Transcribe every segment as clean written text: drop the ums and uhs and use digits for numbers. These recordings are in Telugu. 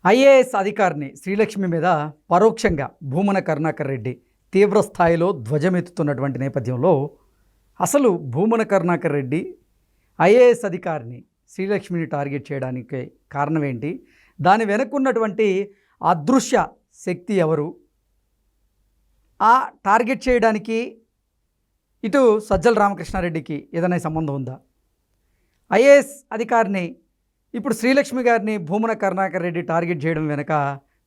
ఐఏఎస్ అధికారిని శ్రీలక్ష్మి మీద పరోక్షంగా భూమన కరుణాకర్ రెడ్డి తీవ్ర స్థాయిలో ధ్వజమెత్తుతున్నటువంటి నేపథ్యంలో అసలు భూమన కరుణాకర్ రెడ్డి ఐఏఎస్ అధికారిని శ్రీలక్ష్మిని టార్గెట్ చేయడానికి కారణం ఏంటి, దాని వెనుకున్నటువంటి అదృశ్య శక్తి ఎవరు, ఆ టార్గెట్ చేయడానికి ఇటు సజ్జల రామకృష్ణారెడ్డికి ఏదైనా సంబంధం ఉందా, ఐఏఎస్ అధికారిని ఇప్పుడు శ్రీలక్ష్మి గారిని భూమన కరుణాకర్ రెడ్డి టార్గెట్ చేయడం వెనుక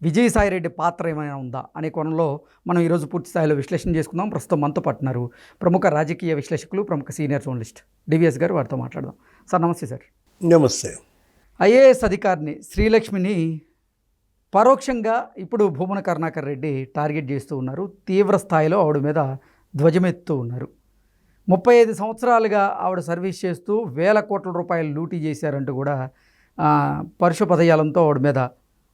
విజయసాయి రెడ్డి పాత్ర ఏమైనా ఉందా అనే కోణంలో మనం ఈరోజు పూర్తి స్థాయిలో విశ్లేషణ చేసుకుందాం. ప్రస్తుతం మనతో పట్టున్నారు ప్రముఖ రాజకీయ విశ్లేషకులు, ప్రముఖ సీనియర్ జర్నలిస్ట్ డివిఎస్ గారు. వారితో మాట్లాడదాం. సార్ నమస్తే. సార్ నమస్తే. ఐఏఎస్ అధికారిని శ్రీలక్ష్మిని పరోక్షంగా ఇప్పుడు భూమన కరుణాకర్ రెడ్డి టార్గెట్ చేస్తూ ఉన్నారు. తీవ్ర స్థాయిలో ఆవిడ మీద ధ్వజమెత్తూ ఉన్నారు. 35 సంవత్సరాలుగా ఆవిడ సర్వీస్ చేస్తూ వేల కోట్ల రూపాయలు లూటీ చేశారంటూ కూడా పరుష పదయాలంతో ఆవిడ మీద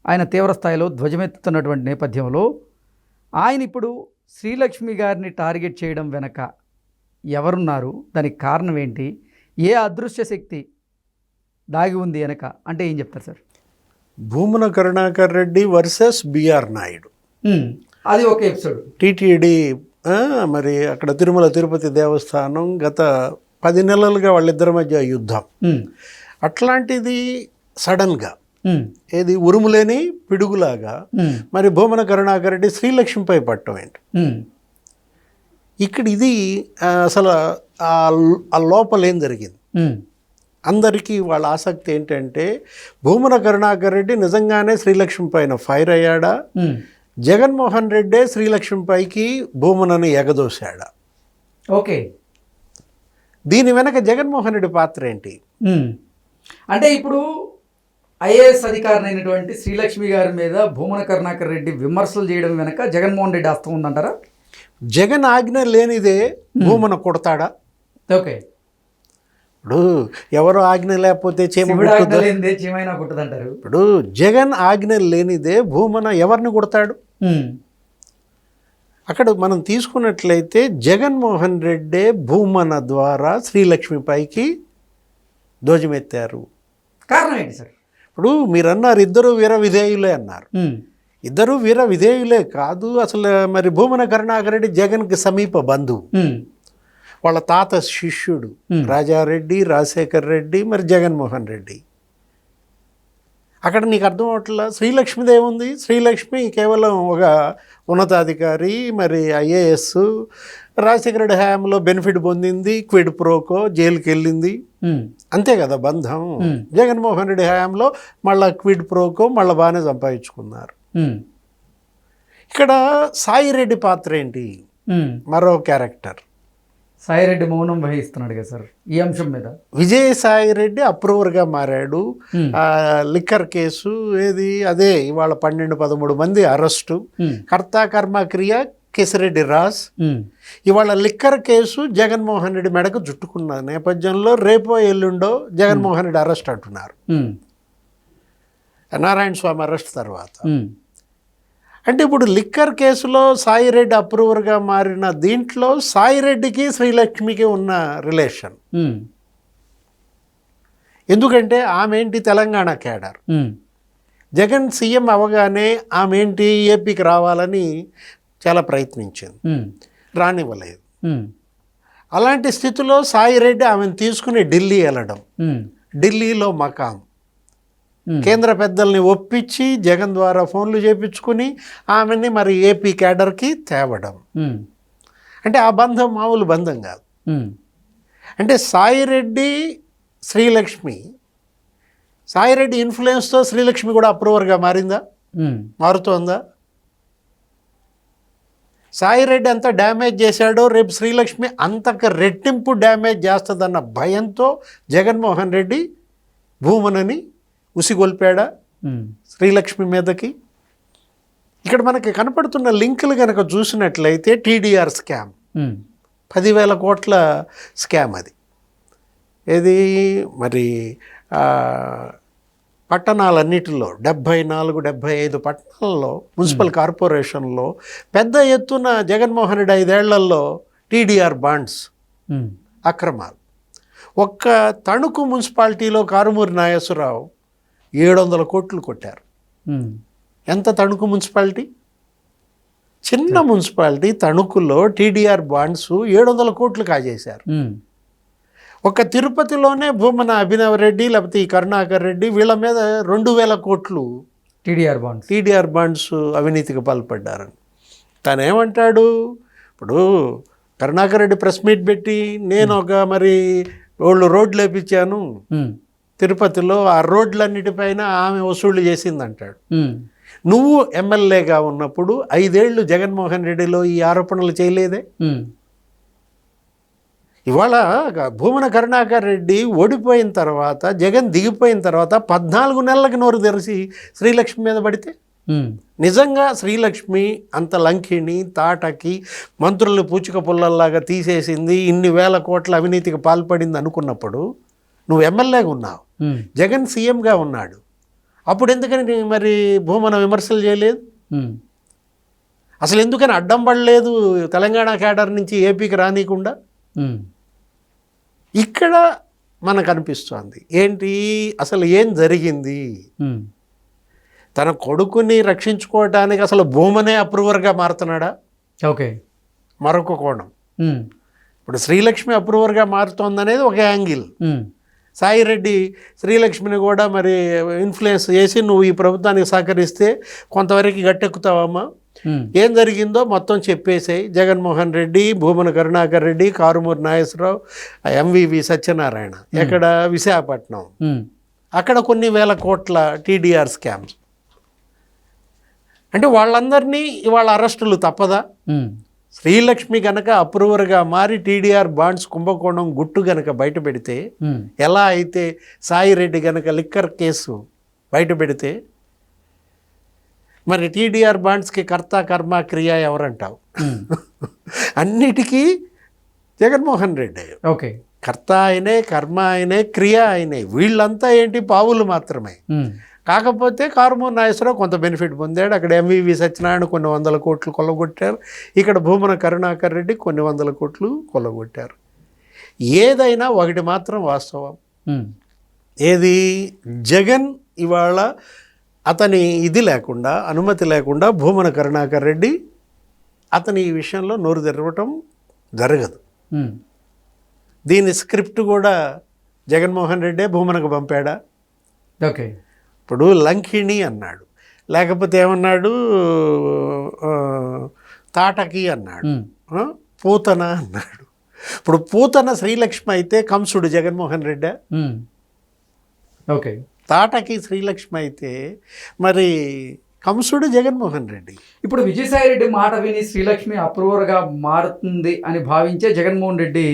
ఆయన తీవ్ర స్థాయిలో ధ్వజమెత్తుతున్నటువంటి నేపథ్యంలో ఆయన ఇప్పుడు శ్రీలక్ష్మి గారిని టార్గెట్ చేయడం వెనక ఎవరున్నారు, దానికి కారణం ఏంటి, ఏ అదృశ్య శక్తి దాగి ఉంది వెనక అంటే ఏం చెప్తారు sir? Bhumana Karunakar Reddy versus BR Naidu, అది ఒక ఎపిసోడ్. టీటీడీ మరి అక్కడ తిరుమల తిరుపతి దేవస్థానం గత 10 నెలలుగా వాళ్ళిద్దరి మధ్య యుద్ధం. అట్లాంటిది సడన్గా ఏది ఉరుములేని పిడుగులాగా మరి భూమన కరుణాకర్ రెడ్డి శ్రీలక్ష్మిపై పట్టం ఏంటి ఇక్కడ? ఇది అసలు ఆ లోపల ఏం జరిగింది? అందరికీ వాళ్ళ ఆసక్తి ఏంటంటే భూమన కరుణాకర్ రెడ్డి నిజంగానే శ్రీలక్ష్మి పైన ఫైర్ అయ్యాడా, జగన్మోహన్ రెడ్డే శ్రీలక్ష్మిపైకి భూమనని ఎగదోశాడా? ఓకే, దీని వెనక జగన్మోహన్ రెడ్డి పాత్ర ఏంటి అంటే ఇప్పుడు ఐఏఎస్ అధికారిని అయినటువంటి శ్రీలక్ష్మి గారి మీద భూమన కరుణాకర్ రెడ్డి విమర్శలు చేయడం వెనక జగన్మోహన్ రెడ్డి హస్తం ఉందంటారా? జగన్ ఆజ్ఞ లేనిదే భూమన కొడతాడా? ఓకే, ఇప్పుడు ఎవరు ఆజ్ఞ లేకపోతే చీమైనా కొట్టదంటారు. ఇప్పుడు జగన్ ఆజ్ఞ లేనిదే భూమన ఎవరిని కొడతాడు? అక్కడ మనం తీసుకున్నట్లయితే జగన్మోహన్ రెడ్డే భూమన ద్వారా శ్రీలక్ష్మిపైకి ధ్వజమెత్తారు. కారణం ఏంటి సార్? ఇప్పుడు మీరు అన్నారు ఇద్దరు వీర విధేయులే అన్నారు. ఇద్దరు వీర విధేయులే కాదు, అసలు మరి భూమన కరుణాకర్ రెడ్డి జగన్కి సమీప బంధువు. వాళ్ళ తాత శిష్యుడు రాజారెడ్డి, రాజశేఖర్ రెడ్డి, మరి జగన్మోహన్ రెడ్డి. అక్కడ నీకు అర్థం అవట్లా శ్రీలక్ష్మిదేముంది? శ్రీలక్ష్మి కేవలం ఒక ఉన్నతాధికారి, మరి ఐఏఎస్, రాజశేఖర రెడ్డి హయాంలో బెనిఫిట్ పొందింది, క్విడ్ ప్రోకో జైలుకి వెళ్ళింది, అంతే కదా బంధం. జగన్మోహన్ రెడ్డి హయాంలో మళ్ళీ క్విడ్ ప్రోకో మళ్ళీ బాగానే సంపాదించుకున్నారు. ఇక్కడ సాయిరెడ్డి పాత్ర ఏంటి? మరో క్యారెక్టర్. సాయిరెడ్డి మౌనం వహిస్తున్నాడు కదా సార్ ఈ అంశం మీద. విజయసాయిరెడ్డి అప్రూవర్గా మారాడు. లిక్కర్ కేసు ఏది అదే ఇవాళ 12-13 మంది అరెస్టు. కర్త కర్మ క్రియ కేసిరెడ్డి రాజ్. ఇవాళ లిక్కర్ కేసు జగన్మోహన్ రెడ్డి మెడకు చుట్టుకున్న నేపథ్యంలో రేపో ఎల్లుండో జగన్మోహన్ రెడ్డి అరెస్ట్ అంటున్నారు, నారాయణ స్వామి అరెస్ట్ తర్వాత. అంటే ఇప్పుడు లిక్కర్ కేసులో సాయిరెడ్డి అప్రూవర్గా మారిన దీంట్లో సాయిరెడ్డికి శ్రీలక్ష్మికి ఉన్న రిలేషన్. ఎందుకంటే ఆమె ఏంటి తెలంగాణ క్యాడర్. జగన్ సీఎం అవగానే ఆమె ఏంటి ఏపీకి రావాలని చాలా ప్రయత్నించింది, రానివ్వలేదు. అలాంటి స్థితిలో సాయిరెడ్డి ఆమెను తీసుకుని ఢిల్లీ వెళ్ళడం, ఢిల్లీలో మకాం, కేంద్ర పెద్దల్ని ఒప్పించి జగన్ ద్వారా ఫోన్లు చేయించుకుని ఆమెని మరి ఏపీ క్యాడర్కి తేవడం. అంటే ఆ బంధం మామూలు బంధం కాదు. అంటే సాయిరెడ్డి శ్రీలక్ష్మి, సాయిరెడ్డి ఇన్ఫ్లుయెన్స్తో శ్రీలక్ష్మి కూడా అప్రూవర్గా మారిందా, మారుతోందా? సాయిరెడ్డి అంత డ్యామేజ్ చేశాడో రేపు శ్రీలక్ష్మి అంతకు రెట్టింపు డ్యామేజ్ చేస్తుందన్న భయంతో జగన్మోహన్ రెడ్డి భూమనని ఉసిగొల్పాడా శ్రీలక్ష్మి మీదకి? ఇక్కడ మనకి కనపడుతున్న లింకులు కనుక చూసినట్లయితే టీడీఆర్ స్కామ్, 10,000 కోట్ల స్కామ్. అది ఏది మరి పట్టణాలన్నిటిలో 74-75 పట్టణాల్లో మున్సిపల్ కార్పొరేషన్లో పెద్ద ఎత్తున జగన్మోహన్ రెడ్డి 5 ఏళ్లలో టీడీఆర్ బాండ్స్ అక్రమాలు. ఒక్క తణుకు మున్సిపాలిటీలో కారుమూరి నాగేశ్వరరావు 700 కోట్లు కొట్టారు. ఉమ్. ఎంత తణుకు మున్సిపాలిటీ? చిన్న మున్సిపాలిటీ తణుకులో టీడీఆర్ బాండ్స్ 700 కోట్లు కాజేశారు. ఉమ్. ఒక తిరుపతిలోనే భూమన అభినవ్ రెడ్డి లేకపోతే ఈ కరుణాకర్ రెడ్డి వీళ్ళ మీద 2000 కోట్లు టీడీఆర్ బాండ్స్ అవినీతికి పాల్పడ్డారని. తను ఏమంటాడు ఇప్పుడు? కరుణాకర్ రెడ్డి ప్రెస్ మీట్ పెట్టి నేను ఒక మరి వాళ్ళు రోడ్లు వేపించాను తిరుపతిలో, ఆ రోడ్లన్నిటిపైన ఆమె వసూళ్లు చేసిందంటాడు. నువ్వు ఎమ్మెల్యేగా ఉన్నప్పుడు 5 ఏళ్ళు జగన్మోహన్ రెడ్డిలో ఈ ఆరోపణలు చేయలేదే? ఇవాళ భూమన కరుణాకర్ రెడ్డి ఓడిపోయిన తర్వాత, జగన్ దిగిపోయిన తర్వాత 14 నెలలకు నోరు తెరిచి శ్రీలక్ష్మి మీద పడితే, నిజంగా శ్రీలక్ష్మి అంత లంకిని తాటకి మంత్రులు పూచిక పుల్లల్లాగా తీసేసింది, ఇన్ని వేల కోట్ల అవినీతికి పాల్పడింది అనుకున్నప్పుడు నువ్వు ఎమ్మెల్యేగా ఉన్నావు, జగన్ సీఎంగా ఉన్నాడు, అప్పుడు ఎందుకని మరి భూమన విమర్శలు చేయలేదు? అసలు ఎందుకని అడ్డం పడలేదు తెలంగాణ కేడర్ నుంచి ఏపీకి రానికుండా? ఇక్కడ మనకు అనిపిస్తోంది ఏంటి అసలు ఏం జరిగింది? తన కొడుకుని రక్షించుకోవడానికి అసలు భూమనే అప్రూవర్గా మారుతున్నాడా? ఓకే, మరొక కోణం. ఇప్పుడు శ్రీలక్ష్మి అప్రూవర్గా మారుతోందనేది ఒక యాంగిల్. సాయిరెడ్డి శ్రీలక్ష్మిని కూడా మరి ఇన్ఫ్లుయెన్స్ చేసి నువ్వు ఈ ప్రభుత్వానికి సహకరిస్తే కొంతవరకు గట్టెక్కుతావమ్మా, ఏం జరిగిందో మొత్తం చెప్పేసాయి. జగన్మోహన్ రెడ్డి, భూమన కరుణాకర్ రెడ్డి, కారుమూరి నాగేశ్వరరావు, ఎంవివి సత్యనారాయణ ఎక్కడ విశాఖపట్నం, అక్కడ కొన్ని వేల కోట్ల టీడీఆర్ స్కామ్స్. అంటే వాళ్ళందరినీ ఇవాళ అరెస్టులు తప్పదా? శ్రీలక్ష్మి గనక అప్రూవర్గా మారి టీడీఆర్ బాండ్స్ కుంభకోణం గుట్టు గనక బయట పెడితే, ఎలా అయితే సాయిరెడ్డి గనక లిక్కర్ కేసు బయట పెడితే, మరి టీడీఆర్ బాండ్స్కి కర్త కర్మ క్రియ ఎవరంటావు? అన్నిటికీ జగన్మోహన్ రెడ్డి. ఓకే, కర్త ఆయనే, కర్మ ఆయనే, క్రియ ఆయనే. వీళ్ళంతా ఏంటి పావులు మాత్రమే. కాకపోతే కారుమూరి నాగేశ్వరరావు కొంత బెనిఫిట్ పొందాడు. అక్కడ ఎంవివి సత్యనారాయణ కొన్ని 100 కోట్లు కొల్లగొట్టారు. ఇక్కడ భూమన కరుణాకర్ రెడ్డి కొన్ని 100 కోట్లు కొల్లగొట్టారు. ఏదైనా ఒకటి మాత్రం వాస్తవం, ఏది? జగన్ ఇవాళ అతని ఇది లేకుండా, అనుమతి లేకుండా భూమన కరుణాకర్ రెడ్డి అతని ఈ విషయంలో నోరు తెరవటం జరగదు. దీని స్క్రిప్ట్ కూడా జగన్మోహన్ రెడ్డే భూమనకు పంపాడా? ఓకే, ఇప్పుడు లంకిణి అన్నాడు, లేకపోతే ఏమన్నాడు తాటకి అన్నాడు, పూతన అన్నాడు. ఇప్పుడు పూతన శ్రీలక్ష్మి అయితే కంసుడు జగన్మోహన్ రెడ్డి. ఓకే, తాటకి శ్రీలక్ష్మి అయితే మరి కంసుడు జగన్మోహన్ రెడ్డి. ఇప్పుడు విజయసాయి రెడ్డి మాట విని శ్రీలక్ష్మి అప్రూవర్గా మారుతుంది అని భావించే జగన్మోహన్ రెడ్డి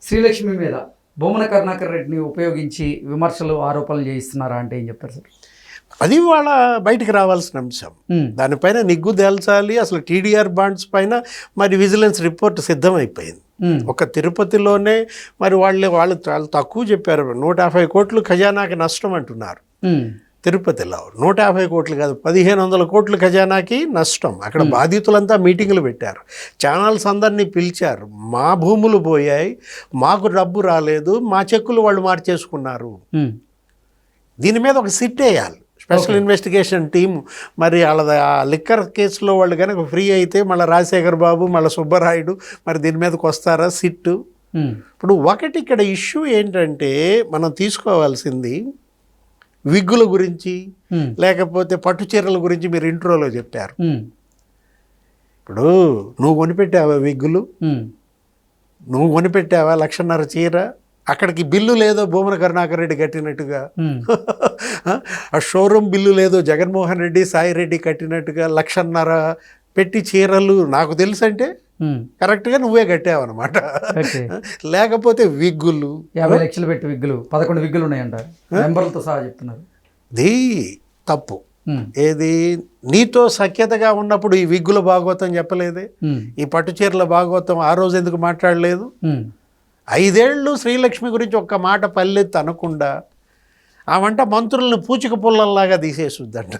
శ్రీలక్ష్మి మీద భూమన కరుణాకర్ రెడ్డిని ఉపయోగించి విమర్శలు, ఆరోపణలు చేయిస్తున్నారా అంటే ఏం చెప్తారు సార్? అది వాళ్ళ బయటికి రావాల్సిన అంశం. దానిపైన నిగ్గు తేల్చాలి. అసలు టీడీఆర్ బాండ్స్ పైన మరి విజిలెన్స్ రిపోర్ట్ సిద్ధమైపోయింది. ఒక తిరుపతిలోనే మరి వాళ్ళు చాలా తక్కువ చెప్పారు. 150 కోట్లు ఖజానాకి నష్టం అంటున్నారు. తిరుపతిలో 150 కోట్లు కాదు, 1500 కోట్లు ఖజానాకి నష్టం. అక్కడ బాధితులంతా మీటింగులు పెట్టారు, ఛానల్స్ అందరినీ పిలిచారు. మా భూములు పోయాయి, మాకు డబ్బు రాలేదు, మా చెక్కులు వాళ్ళు మార్చేసుకున్నారు. దీని మీద ఒక సిట్ వేయాలి, స్పెషల్ ఇన్వెస్టిగేషన్ టీము. మరి వాళ్ళ ఆ లిక్కర్ కేసులో వాళ్ళు కనుక ఫ్రీ అయితే మళ్ళీ రాజశేఖర్ బాబు, మళ్ళీ సుబ్బరాయుడు మరి దీని మీదకి వస్తారా సిట్టు? ఇప్పుడు ఒకటి ఇక్కడ ఇష్యూ ఏంటంటే మనం తీసుకోవాల్సింది విగ్గుల గురించి, లేకపోతే పట్టు చీరల గురించి మీరు ఇంట్రోలో చెప్పారు. ఇప్పుడు నువ్వు కొనిపెట్టావా విగ్గులు? నువ్వు కొనిపెట్టావా 1,50,000 చీర? అక్కడికి బిల్లు లేదో భూమన కరుణాకర్ రెడ్డి కట్టినట్టుగా, ఆ షోరూమ్ బిల్లు లేదో జగన్మోహన్ రెడ్డి, సాయిరెడ్డి కట్టినట్టుగా 1,50,000 పెట్టి చీరలు నాకు తెలుసు అంటే కరెక్ట్గా నువ్వే కట్టావన్నమాట. లేకపోతే విగ్గులు 50 లక్షలు పెట్టి విగ్గులు 11 విగ్గులు ఉన్నాయంట, మెంబర్లతో సహా చెప్తున్నారు. ఇది తప్పు. ఏది? నీతో సఖ్యతగా ఉన్నప్పుడు ఈ విగ్గుల భాగవతం చెప్పలేదే, ఈ పట్టు చీరల భాగవతం ఆ రోజు ఎందుకు మాట్లాడలేదు? 5 ఏళ్ళు శ్రీలక్ష్మి గురించి ఒక్క మాట పల్లెత్తి అనకుండా ఆమంట మంత్రులను పూచిక పుల్లల్లాగా తీసేసుద్దంట.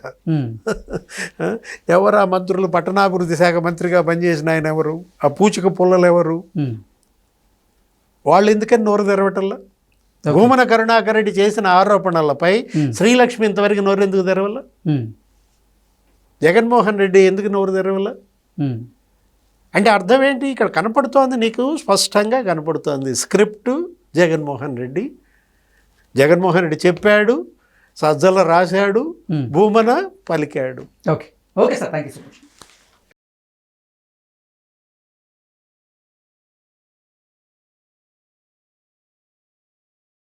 ఎవరు ఆ మంత్రులు? పట్టణాభివృద్ధి శాఖ మంత్రిగా పనిచేసిన ఆయన ఎవరు? ఆ పూచిక పుల్లలు ఎవరు? వాళ్ళు ఎందుకని నోరు తెరవటల్లా? భూమన కరుణాకర్ రెడ్డి చేసిన ఆరోపణలపై శ్రీలక్ష్మి ఇంతవరకు నోరు ఎందుకు తెరవల్ల? జగన్మోహన్ రెడ్డి ఎందుకు నోరు తెరవల? అంటే అర్థం ఏంటి? ఇక్కడ కనపడుతోంది, నీకు స్పష్టంగా కనపడుతోంది స్క్రిప్టు. జగన్మోహన్ రెడ్డి చెప్పాడు, సజ్జల రాశాడు, భూమన పలికాడు. Okay okay sir, thank you so much.